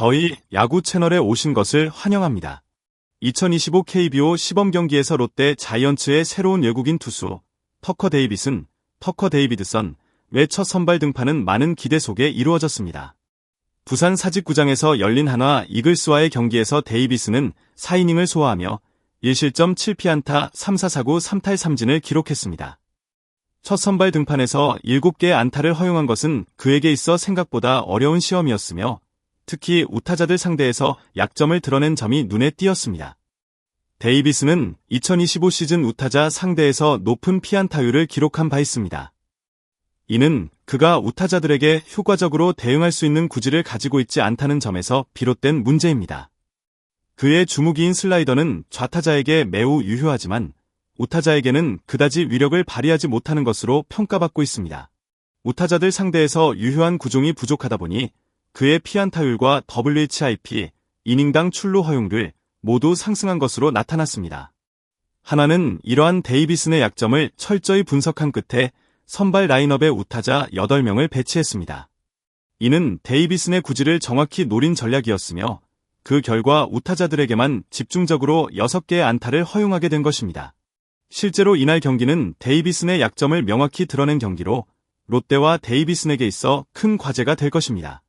저희 야구 채널에 오신 것을 환영합니다. 2025 KBO 시범 경기에서 롯데 자이언츠의 새로운 외국인 투수 터커 데이비드선 외 첫 선발 등판은 많은 기대 속에 이루어졌습니다. 부산 사직구장에서 열린 한화 이글스와의 경기에서 데이비스는 4이닝을 소화하며 1실점 7피안타 3사사구 3탈 3진을 기록했습니다. 첫 선발 등판에서 7개의 안타를 허용한 것은 그에게 있어 생각보다 어려운 시험이었으며 특히 우타자들 상대에서 약점을 드러낸 점이 눈에 띄었습니다. 데이비스는 2025 시즌 우타자 상대에서 높은 피안타율을 기록한 바 있습니다. 이는 그가 우타자들에게 효과적으로 대응할 수 있는 구질을 가지고 있지 않다는 점에서 비롯된 문제입니다. 그의 주무기인 슬라이더는 좌타자에게 매우 유효하지만 우타자에게는 그다지 위력을 발휘하지 못하는 것으로 평가받고 있습니다. 우타자들 상대에서 유효한 구종이 부족하다 보니 그의 피안타율과 WHIP, 이닝당 출루 허용률 모두 상승한 것으로 나타났습니다. 하나는 이러한 데이비슨의 약점을 철저히 분석한 끝에 선발 라인업에 우타자 8명을 배치했습니다. 이는 데이비슨의 구질을 정확히 노린 전략이었으며 그 결과 우타자들에게만 집중적으로 6개의 안타를 허용하게 된 것입니다. 실제로 이날 경기는 데이비슨의 약점을 명확히 드러낸 경기로 롯데와 데이비슨에게 있어 큰 과제가 될 것입니다.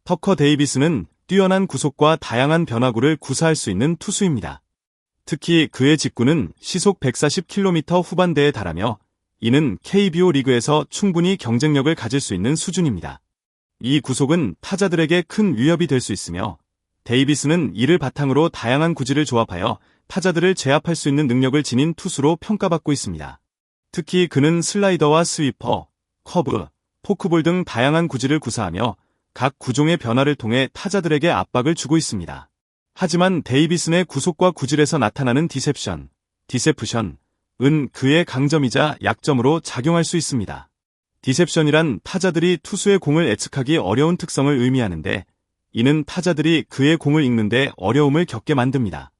터커 데이비스는 뛰어난 구속과 다양한 변화구를 구사할 수 있는 투수입니다. 특히 그의 직구는 시속 140km 후반대에 달하며 이는 KBO 리그에서 충분히 경쟁력을 가질 수 있는 수준입니다. 이 구속은 타자들에게 큰 위협이 될 수 있으며 데이비스는 이를 바탕으로 다양한 구질을 조합하여 타자들을 제압할 수 있는 능력을 지닌 투수로 평가받고 있습니다. 특히 그는 슬라이더와 스위퍼, 커브, 포크볼 등 다양한 구질을 구사하며 각 구종의 변화를 통해 타자들에게 압박을 주고 있습니다. 하지만 데이비슨의 구속과 구질에서 나타나는 디셉션은 그의 강점이자 약점으로 작용할 수 있습니다. 디셉션이란 타자들이 투수의 공을 예측하기 어려운 특성을 의미하는데 이는 타자들이 그의 공을 읽는데 어려움을 겪게 만듭니다.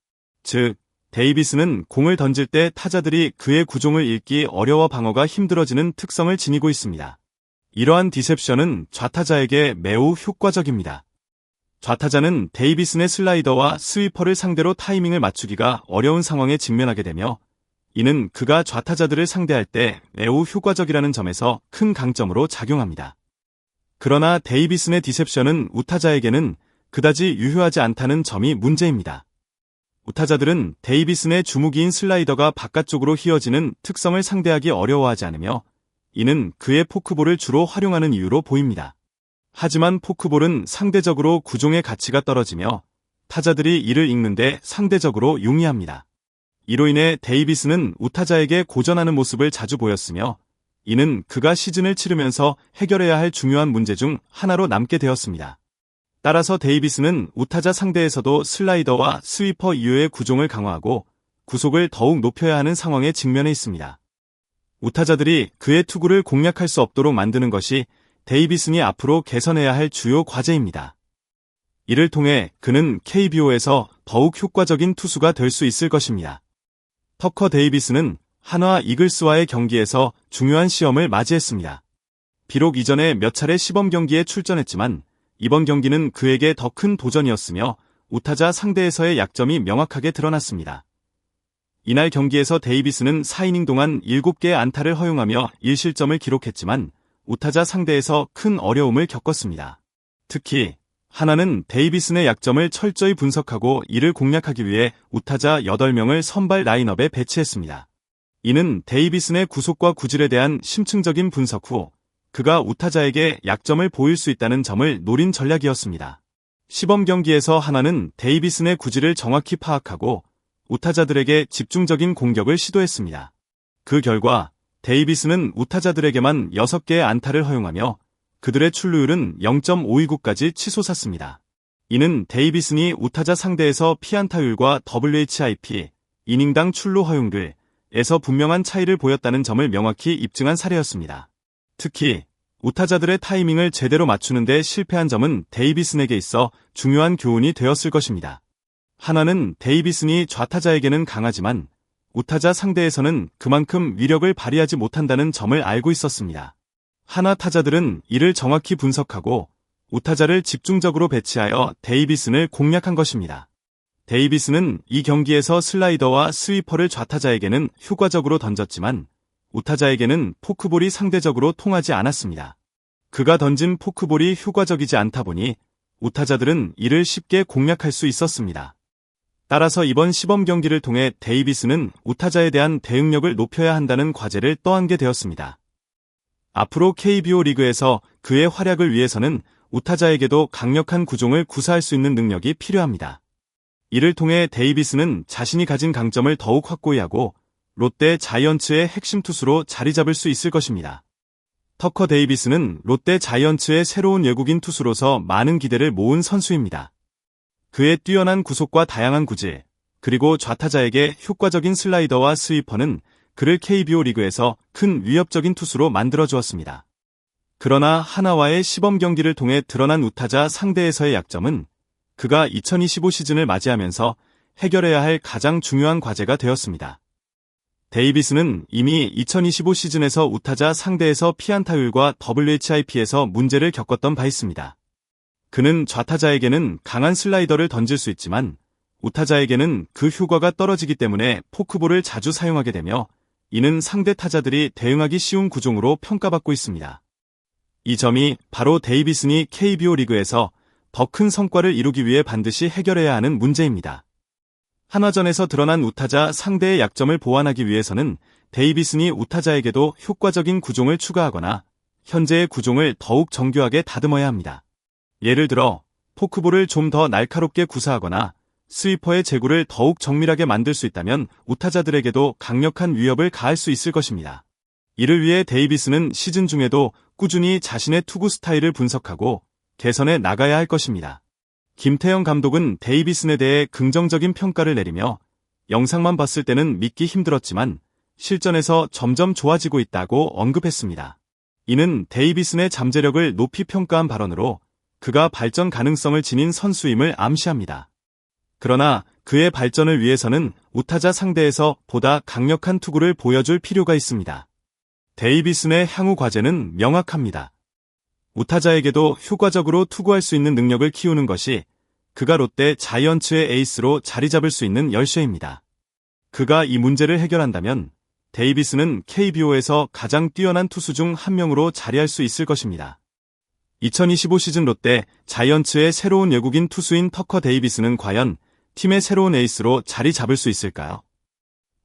즉, 데이비스는 공을 던질 때 타자들이 그의 구종을 읽기 어려워 방어가 힘들어지는 특성을 지니고 있습니다. 이러한 디셉션은 좌타자에게 매우 효과적입니다. 좌타자는 데이비슨의 슬라이더와 스위퍼를 상대로 타이밍을 맞추기가 어려운 상황에 직면하게 되며 이는 그가 좌타자들을 상대할 때 매우 효과적이라는 점에서 큰 강점으로 작용합니다. 그러나 데이비슨의 디셉션은 우타자에게는 그다지 유효하지 않다는 점이 문제입니다. 우타자들은 데이비슨의 주무기인 슬라이더가 바깥쪽으로 휘어지는 특성을 상대하기 어려워하지 않으며 이는 그의 포크볼을 주로 활용하는 이유로 보입니다. 하지만 포크볼은 상대적으로 구종의 가치가 떨어지며 타자들이 이를 읽는데 상대적으로 용이합니다. 이로 인해 데이비스는 우타자에게 고전하는 모습을 자주 보였으며 이는 그가 시즌을 치르면서 해결해야 할 중요한 문제 중 하나로 남게 되었습니다. 따라서 데이비스는 우타자 상대에서도 슬라이더와 스위퍼 이외의 구종을 강화하고 구속을 더욱 높여야 하는 상황에 직면해 있습니다. 우타자들이 그의 투구를 공략할 수 없도록 만드는 것이 데이비슨이 앞으로 개선해야 할 주요 과제입니다. 이를 통해 그는 KBO에서 더욱 효과적인 투수가 될 수 있을 것입니다. 터커 데이비스는 한화 이글스와의 경기에서 중요한 시험을 맞이했습니다. 비록 이전에 몇 차례 시범 경기에 출전했지만 이번 경기는 그에게 더 큰 도전이었으며 우타자 상대에서의 약점이 명확하게 드러났습니다. 이날 경기에서 데이비스는 4이닝 동안 7개의 안타를 허용하며 1실점을 기록했지만 우타자 상대에서 큰 어려움을 겪었습니다. 특히 하나는 데이비슨의 약점을 철저히 분석하고 이를 공략하기 위해 우타자 8명을 선발 라인업에 배치했습니다. 이는 데이비슨의 구속과 구질에 대한 심층적인 분석 후 그가 우타자에게 약점을 보일 수 있다는 점을 노린 전략이었습니다. 시범 경기에서 하나는 데이비슨의 구질을 정확히 파악하고 우타자들에게 집중적인 공격을 시도했습니다. 그 결과 데이비스는 우타자들에게만 6개의 안타를 허용하며 그들의 출루율은 0.529까지 치솟았습니다. 이는 데이비슨이 우타자 상대에서 피안타율과 WHIP, 이닝당 출루 허용률에서 분명한 차이를 보였다는 점을 명확히 입증한 사례였습니다. 특히 우타자들의 타이밍을 제대로 맞추는 데 실패한 점은 데이비슨에게 있어 중요한 교훈이 되었을 것입니다. 하나는 데이비슨이 좌타자에게는 강하지만 우타자 상대에서는 그만큼 위력을 발휘하지 못한다는 점을 알고 있었습니다. 한화 타자들은 이를 정확히 분석하고 우타자를 집중적으로 배치하여 데이비슨을 공략한 것입니다. 데이비슨은 이 경기에서 슬라이더와 스위퍼를 좌타자에게는 효과적으로 던졌지만 우타자에게는 포크볼이 상대적으로 통하지 않았습니다. 그가 던진 포크볼이 효과적이지 않다 보니 우타자들은 이를 쉽게 공략할 수 있었습니다. 따라서 이번 시범 경기를 통해 데이비슨은 우타자에 대한 대응력을 높여야 한다는 과제를 떠안게 되었습니다. 앞으로 KBO 리그에서 그의 활약을 위해서는 우타자에게도 강력한 구종을 구사할 수 있는 능력이 필요합니다. 이를 통해 데이비슨은 자신이 가진 강점을 더욱 확고히 하고 롯데 자이언츠의 핵심 투수로 자리 잡을 수 있을 것입니다. 터커 데이비슨은 롯데 자이언츠의 새로운 외국인 투수로서 많은 기대를 모은 선수입니다. 그의 뛰어난 구속과 다양한 구질, 그리고 좌타자에게 효과적인 슬라이더와 스위퍼는 그를 KBO 리그에서 큰 위협적인 투수로 만들어주었습니다. 그러나 하나와의 시범 경기를 통해 드러난 우타자 상대에서의 약점은 그가 2025 시즌을 맞이하면서 해결해야 할 가장 중요한 과제가 되었습니다. 데이비스는 이미 2025 시즌에서 우타자 상대에서 피안타율과 WHIP에서 문제를 겪었던 바 있습니다. 그는 좌타자에게는 강한 슬라이더를 던질 수 있지만 우타자에게는 그 효과가 떨어지기 때문에 포크볼을 자주 사용하게 되며 이는 상대 타자들이 대응하기 쉬운 구종으로 평가받고 있습니다. 이 점이 바로 데이비슨이 KBO 리그에서 더 큰 성과를 이루기 위해 반드시 해결해야 하는 문제입니다. 한화전에서 드러난 우타자 상대의 약점을 보완하기 위해서는 데이비슨이 우타자에게도 효과적인 구종을 추가하거나 현재의 구종을 더욱 정교하게 다듬어야 합니다. 예를 들어 포크볼을 좀 더 날카롭게 구사하거나 스위퍼의 제구를 더욱 정밀하게 만들 수 있다면 우타자들에게도 강력한 위협을 가할 수 있을 것입니다. 이를 위해 데이비슨은 시즌 중에도 꾸준히 자신의 투구 스타일을 분석하고 개선해 나가야 할 것입니다. 김태형 감독은 데이비슨에 대해 긍정적인 평가를 내리며 영상만 봤을 때는 믿기 힘들었지만 실전에서 점점 좋아지고 있다고 언급했습니다. 이는 데이비슨의 잠재력을 높이 평가한 발언으로 그가 발전 가능성을 지닌 선수임을 암시합니다. 그러나 그의 발전을 위해서는 우타자 상대에서 보다 강력한 투구를 보여줄 필요가 있습니다. 데이비슨의 향후 과제는 명확합니다. 우타자에게도 효과적으로 투구할 수 있는 능력을 키우는 것이 그가 롯데 자이언츠의 에이스로 자리 잡을 수 있는 열쇠입니다. 그가 이 문제를 해결한다면 데이비슨은 KBO에서 가장 뛰어난 투수 중 한 명으로 자리할 수 있을 것입니다. 2025 시즌 롯데 자이언츠의 새로운 외국인 투수인 터커 데이비슨은 과연 팀의 새로운 에이스로 자리 잡을 수 있을까요?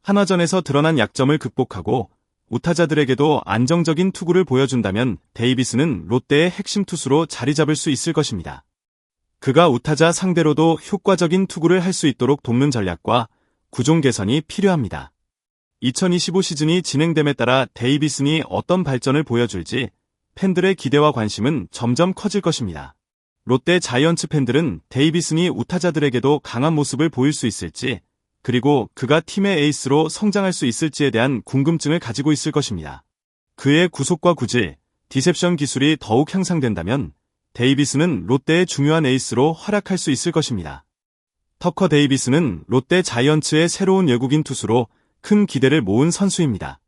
한화전에서 드러난 약점을 극복하고 우타자들에게도 안정적인 투구를 보여준다면 데이비슨은 롯데의 핵심 투수로 자리 잡을 수 있을 것입니다. 그가 우타자 상대로도 효과적인 투구를 할 수 있도록 돕는 전략과 구종 개선이 필요합니다. 2025 시즌이 진행됨에 따라 데이비슨이 어떤 발전을 보여줄지 팬들의 기대와 관심은 점점 커질 것입니다. 롯데 자이언츠 팬들은 데이비슨이 우타자들에게도 강한 모습을 보일 수 있을지, 그리고 그가 팀의 에이스로 성장할 수 있을지에 대한 궁금증을 가지고 있을 것입니다. 그의 구속과 구질, 디셉션 기술이 더욱 향상된다면 데이비슨은 롯데의 중요한 에이스로 활약할 수 있을 것입니다. 터커 데이비슨은 롯데 자이언츠의 새로운 외국인 투수로 큰 기대를 모은 선수입니다.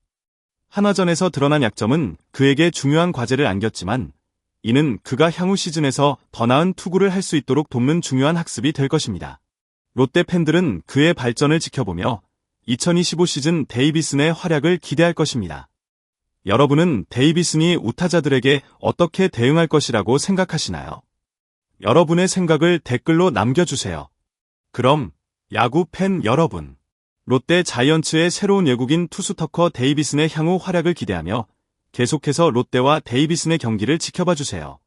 한화전에서 드러난 약점은 그에게 중요한 과제를 안겼지만 이는 그가 향후 시즌에서 더 나은 투구를 할 수 있도록 돕는 중요한 학습이 될 것입니다. 롯데 팬들은 그의 발전을 지켜보며 2025 시즌 데이비슨의 활약을 기대할 것입니다. 여러분은 데이비슨이 우타자들에게 어떻게 대응할 것이라고 생각하시나요? 여러분의 생각을 댓글로 남겨주세요. 그럼 야구 팬 여러분, 롯데 자이언츠의 새로운 외국인 투수 터커 데이비슨의 향후 활약을 기대하며 계속해서 롯데와 데이비슨의 경기를 지켜봐 주세요.